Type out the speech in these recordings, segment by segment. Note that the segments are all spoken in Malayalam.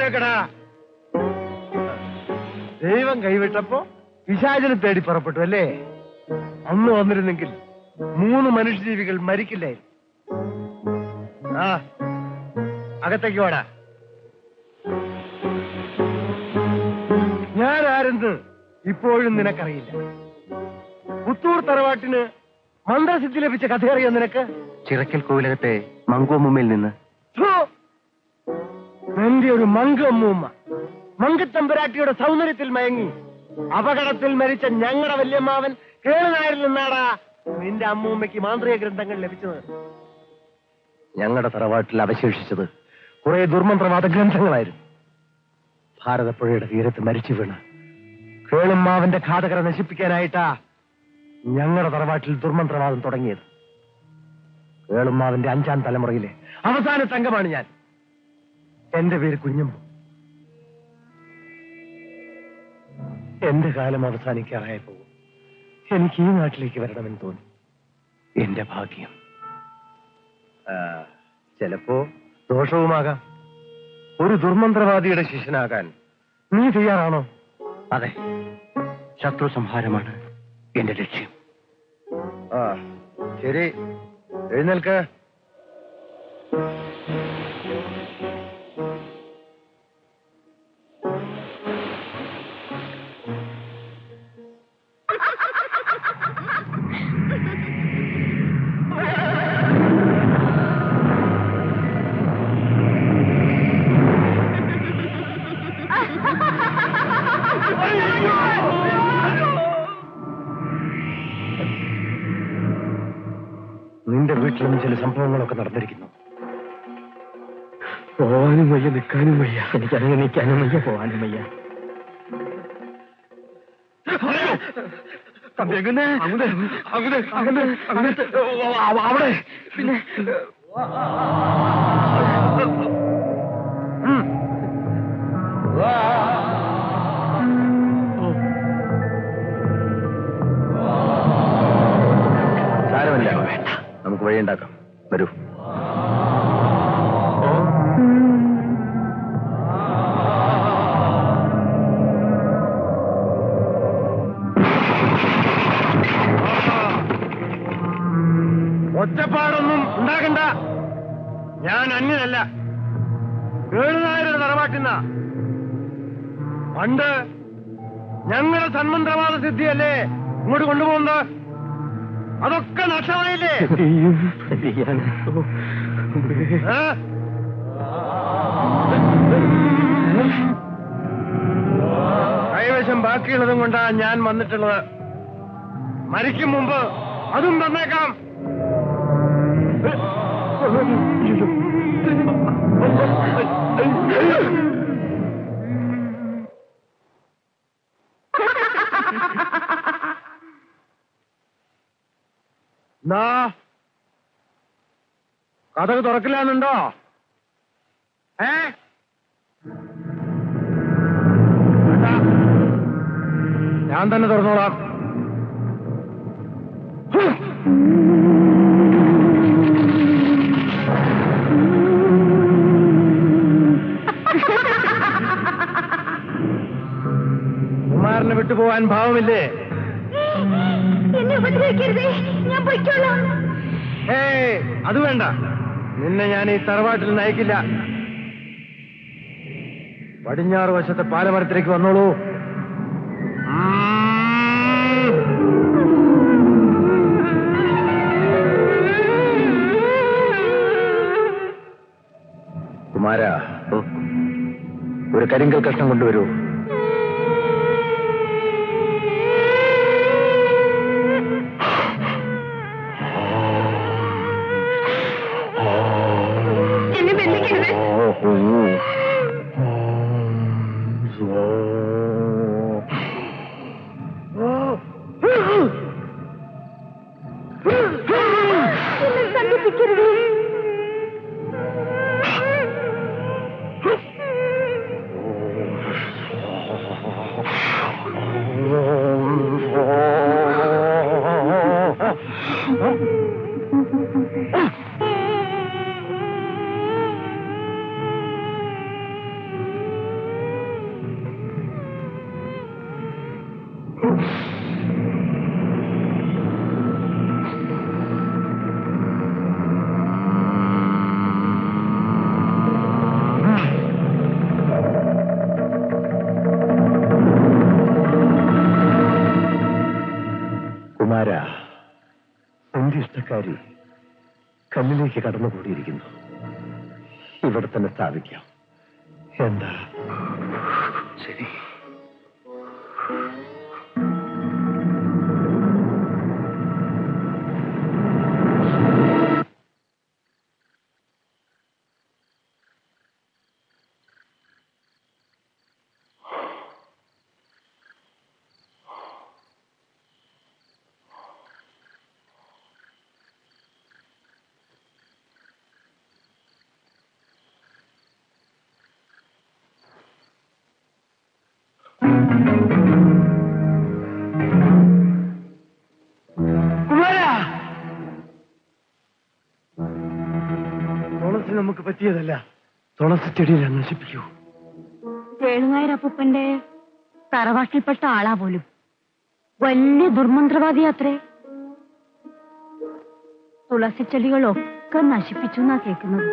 ആലോചിക്കടാ. ദൈവം കൈവിട്ടപ്പോ പിശാചിനെ തേടി പുറപ്പെട്ടു അല്ലേ? അന്ന് വന്നിരുന്നെങ്കിൽ 3 മനുഷ്യജീവികൾ മരിക്കില്ലായിരുന്നു. ആ, അകത്തേക്ക് വാടാ. ഞാൻ ആരെന്ന് ഇപ്പോഴും നിനക്കറിയില്ല. പുത്തൂർ തറവാട്ടിന് മന്ത്രസിദ്ധി ലഭിച്ച കഥയറിയോ നിനക്ക്? ചിറക്കൽ കോവിലകത്തെ മങ്കുമ്മയിൽ നിന്ന്. എന്റെ ഒരു മങ്കമ്മൂമ്മ മങ്കത്തമ്പരാട്ടിയുടെ സൗന്ദര്യത്തിൽ മയങ്ങി അപകടത്തിൽ മരിച്ച ഞങ്ങളുടെ വല്യമ്മാവൻ കേളനാരിൽ നിന്നാടാ നിന്റെ അമ്മൂമ്മയ്ക്ക് മാന്ത്രിക ഗ്രന്ഥങ്ങൾ ലഭിച്ചത്. ഞങ്ങളുടെ തറവാട്ടിൽ അവശേഷിച്ചത് കുറെ ദുർമന്ത്രവാദ ഗ്രന്ഥങ്ങളായിരുന്നു. ഭാരതപ്പുഴയുടെ തീരത്ത് മരിച്ചു വീണ് കേളുമ്മാവന്റെ ഘാതകരെ നശിപ്പിക്കാനായിട്ടാ ഞങ്ങളുടെ തറവാട്ടിൽ ദുർമന്ത്രവാദം തുടങ്ങിയത്. കേളുമ്മാവന്റെ 5ാം തലമുറയിലെ അവസാനത്തെ അംഗമാണ് ഞാൻ. എന്റെ പേര് കുഞ്ഞമ്പു. എന്റെ കാലം അവസാനിക്കാറായപ്പോ എനിക്ക് ഈ നാട്ടിലേക്ക് വരണമെന്ന് തോന്നി. എന്റെ ഭാഗ്യം. ചിലപ്പോ ദോഷവുമാകാം. ഒരു ദുർമന്ത്രവാദിയുടെ ശിഷ്യനാകാൻ നീ തയ്യാറാണോ? അതെ, ശത്രു സംഹാരമാണ് എന്റെ ലക്ഷ്യം. ശരി, എഴുന്നേൽക്ക്. നിന്റെ വീട്ടിലും ചില സംഭവങ്ങളൊക്കെ നടന്നിരിക്കുന്നു. പോവാനും വയ്യ, നിൽക്കാനും വയ്യ. എനിക്കങ്ങനെ നിൽക്കാനും വയ്യ, പോവാനും വയ്യ. അവിടെ പിന്നെ സാരമല്ല, നമുക്ക് വഴിയുണ്ടാക്കാം. വരൂ. ഒറ്റപ്പാടൊന്നും ഉണ്ടാകണ്ട. ഞാൻ അന്യനല്ല. കേളുനായരുടെ തറവാട്ടിന്ന പണ്ട് ഞങ്ങളുടെ സന്മന്ത്രവാദ സിദ്ധിയല്ലേ ഇങ്ങോട്ട് കൊണ്ടുപോകുന്നത്. അതൊക്കെ നഷ്ടമായില്ലേ? കൈവശം ബാക്കിയുള്ളതും കൊണ്ടാ ഞാൻ വന്നിട്ടുള്ളത്. മരിക്കും മുമ്പ് അതും തന്നേക്കാം. കഥക് തുറക്കില്ലാന്നുണ്ടോ? ഞാൻ തന്നെ തുറന്നോളാം. കുമാരനെ വിട്ടുപോകാൻ ഭാവമില്ലേ? അത് വേണ്ട. നിന്നെ ഞാൻ ഈ തറവാട്ടിൽ നയിക്കില്ല. പടിഞ്ഞാറ് വശത്തെ പാലമരത്തിലേക്ക് വന്നോളൂ. കുമാര, ഒരു കരിങ്കൽ കഷ്ണം കൊണ്ടുവരൂ. ഉള്ളിലേക്ക് കടന്നുകൂടിയിരിക്കുന്നു. ഇവിടെ തന്നെ സ്ഥാപിക്കാം. എന്താ? ശരി. തുളസി നമുക്ക് പറ്റിയതല്ല. തുളസി ചെടിയെ നശിപ്പിക്കൂ. വേണുനായർ അപ്പൂപ്പന്റെ തറവാട്ടിൽപ്പെട്ട ആളാ പോലും. വലിയ ദുർമന്ത്രവാദിയാത്രേ. തുളസിച്ചെടികളൊക്കെ നശിപ്പിച്ചു എന്നാ കേൾക്കുന്നത്.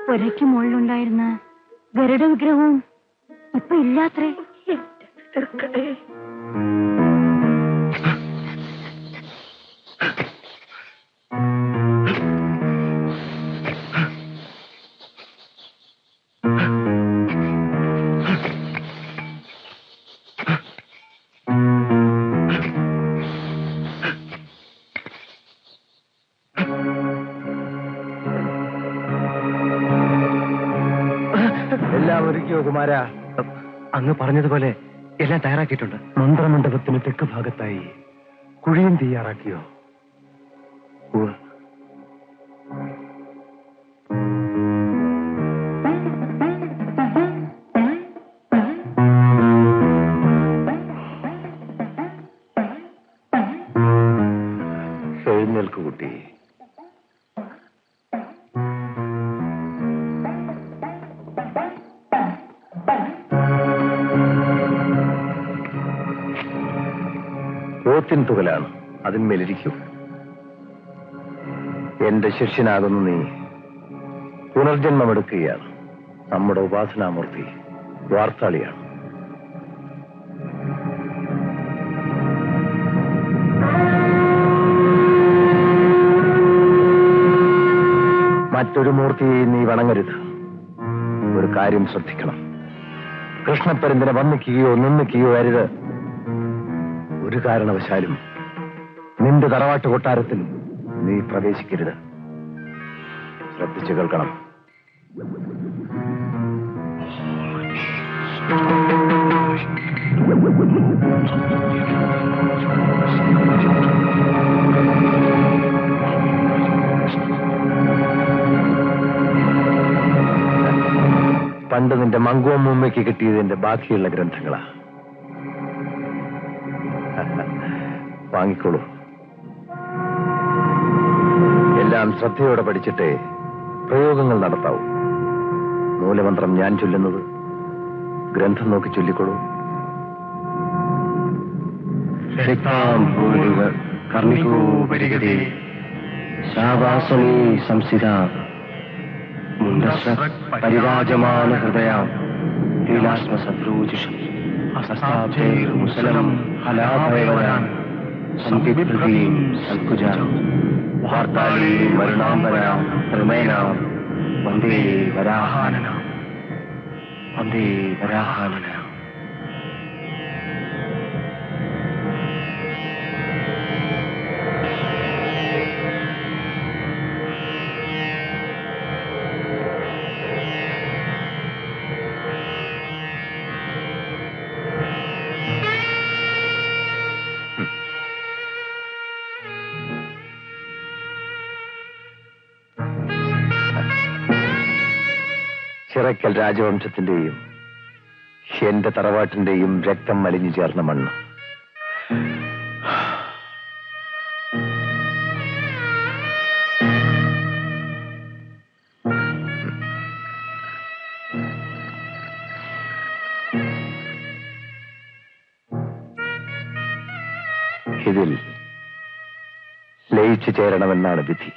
പുരയ്ക്ക് മുകളിലുണ്ടായിരുന്ന ഗരുഡ വിഗ്രഹവും ഇപ്പൊ ഇല്ലാത്രേ. എല്ലാം ഒരുക്കിയോ കുമാര? അങ്ങ് പറഞ്ഞതുപോലെ എല്ലാം തയ്യാറാക്കിയിട്ടുണ്ട്. മന്ത്രമണ്ഡപത്തിന് തെക്ക് ഭാഗത്തായി കുഴിയും തയ്യാറാക്കിയോ? എഴുന്നേൽക്കു കുട്ടി. പോത്തിൻ തുകലാണ്, അതിന്മേലിരിക്കൂ. എന്റെ ശിഷ്യനാകുന്നു നീ. പുനർജന്മമെടുക്കുകയാണ്. നമ്മുടെ ഉപാസനാമൂർത്തി വാർത്താളിയാണ്. മറ്റൊരു മൂർത്തിയെ നീ വണങ്ങരുത്. ഒരു കാര്യം ശ്രദ്ധിക്കണം. കൃഷ്ണപ്പരന്തിനെ വന്നിക്കുകയോ നിന്നിക്കുകയോ അരുത്. ഒരു കാരണവശാലും നിന്റെ തറവാട്ട് കൊട്ടാരത്തിൽ നീ പ്രവേശിക്കരുത്. ശ്രദ്ധിച്ചു കേൾക്കണം. പണ്ട് നിന്റെ മങ്കുവമ്മയ്ക്ക് കിട്ടിയതിന്റെ ബാക്കിയുള്ള ഗ്രന്ഥങ്ങളാ. വാങ്ങിക്കോളൂ. എല്ലാം ശ്രദ്ധയോടെ പഠിച്ചിട്ടേ പ്രയോഗങ്ങൾ നടത്താവൂ. മൂലമന്ത്രം ഞാൻ ചൊല്ലുന്നത് ഗ്രന്ഥം നോക്കി ചൊല്ലിക്കോളൂ. പരിരാജമാന ഹൃദയാം ലീലാശ്മസദ്രൂജിഷം ഹസ്താബ്ജൈർമുസലം ഹലാഭയവരാൻ സംവിഭൃതീം സൽക്കുജാം വാർത്താലീം വരുണാംബരാം ത്രിമേനാം വന്ദേ വരാഹാനനാം വന്ദേ വരാഹാനനാം. ചിറക്കൽ രാജവംശത്തിന്റെയും എന്റെ തറവാട്ടിന്റെയും രക്തം മലിഞ്ഞു ചേർന്ന മണ്ണ്. ഇതിൽ ലയിച്ചു ചേരണമെന്നാണ് വിധി.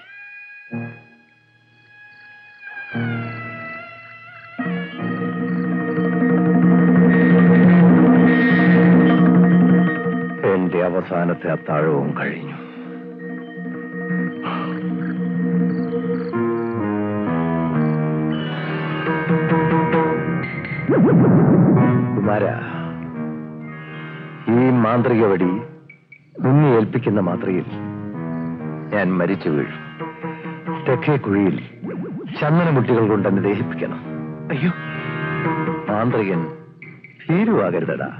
എന്റെ അവസാനത്തെ അത്താഴവും കഴിഞ്ഞു. ആരാ? ഈ മാന്ത്രിക വടി നിന്നെ ഏൽപ്പിക്കുന്ന മാത്രയിൽ ഞാൻ മരിച്ചു വീഴും. തെക്കേ കുഴിയിൽ ചന്ദനമുട്ടികൾ കൊണ്ട് എന്നെ ദഹിപ്പിക്കണം. അയ്യോ, മാന്ത്രികൻ ഭീരുവാകരുതടാ.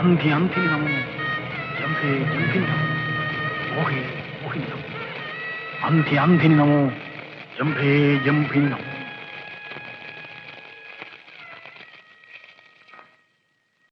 അന്തി അന്തിനി നമോ ജംഭേ ജംഭിനി നമോ മോഹേ മോഹിനി നമോ അന്തി അന്തിനി നമോ ജംഭേ ജംഭിനി നമോ.